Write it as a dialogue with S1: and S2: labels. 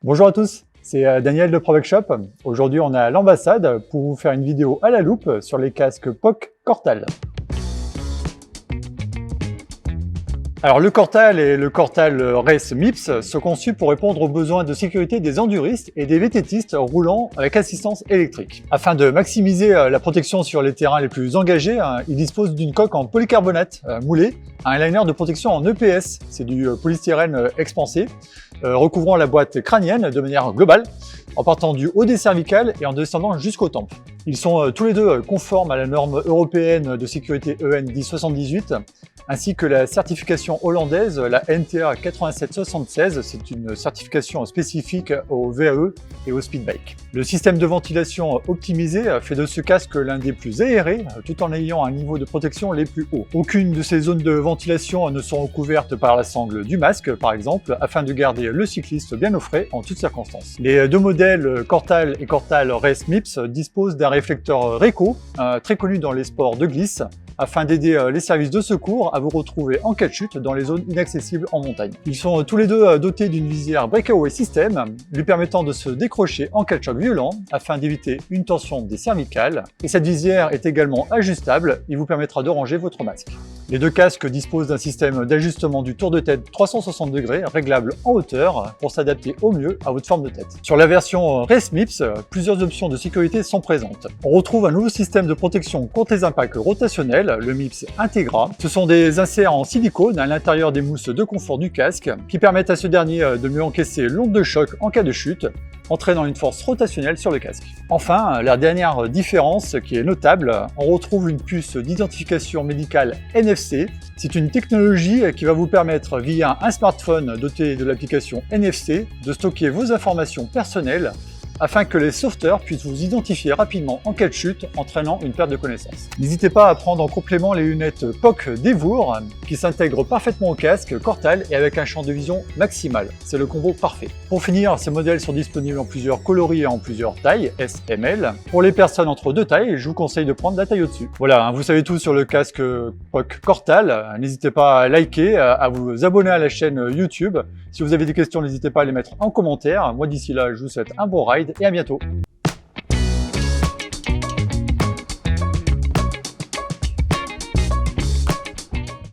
S1: Bonjour à tous, c'est Daniel de Probec Shop. Aujourd'hui, on est à l'ambassade pour vous faire une vidéo à la loupe sur les casques POC Cortal. Alors le Cortal et le Cortal Race MIPS sont conçus pour répondre aux besoins de sécurité des enduristes et des VTTistes roulant avec assistance électrique. Afin de maximiser la protection sur les terrains les plus engagés, il dispose d'une coque en polycarbonate moulée, un liner de protection en EPS, c'est du polystyrène expansé, recouvrant la boîte crânienne de manière globale, en partant du haut des cervicales et en descendant jusqu'aux tempes. Ils sont tous les deux conformes à la norme européenne de sécurité EN 1078, ainsi que la certification hollandaise, la NTA 8776, c'est une certification spécifique au VAE et au speedbike. Le système de ventilation optimisé fait de ce casque l'un des plus aérés, tout en ayant un niveau de protection les plus hauts. Aucune de ces zones de ventilation ne sont couvertes par la sangle du masque, par exemple, afin de garder le cycliste bien au frais en toutes circonstances. Les deux modèles Cortal et Cortal Race MIPS disposent d'un réflecteur Reco, très connu dans les sports de glisse, afin d'aider les services de secours à vous retrouver en cas de chute dans les zones inaccessibles en montagne. Ils sont tous les deux dotés d'une visière Breakaway System, lui permettant de se décrocher en cas de choc violent, afin d'éviter une tension des cervicales. Et cette visière est également ajustable, il vous permettra de ranger votre masque. Les deux casques disposent d'un système d'ajustement du tour de tête 360 degrés, réglable en hauteur, pour s'adapter au mieux à votre forme de tête. Sur la version Race MIPS, plusieurs options de sécurité sont présentes. On retrouve un nouveau système de protection contre les impacts rotationnels, le MIPS Integra. Ce sont des inserts en silicone à l'intérieur des mousses de confort du casque, qui permettent à ce dernier de mieux encaisser l'onde de choc en cas de chute, entraînant une force rotationnelle sur le casque. Enfin, la dernière différence qui est notable, on retrouve une puce d'identification médicale NFC. C'est une technologie qui va vous permettre, via un smartphone doté de l'application NFC, de stocker vos informations personnelles afin que les sauveteurs puissent vous identifier rapidement en cas de chute, entraînant une perte de connaissance. N'hésitez pas à prendre en complément les lunettes POC Devour, qui s'intègrent parfaitement au casque Cortal et avec un champ de vision maximal. C'est le combo parfait. Pour finir, ces modèles sont disponibles en plusieurs coloris et en plusieurs tailles, S, M, L. Pour les personnes entre deux tailles, je vous conseille de prendre la taille au-dessus. Voilà, vous savez tout sur le casque POC Cortal. N'hésitez pas à liker, à vous abonner à la chaîne YouTube. Si vous avez des questions, n'hésitez pas à les mettre en commentaire. Moi, d'ici là, je vous souhaite un bon ride et à bientôt.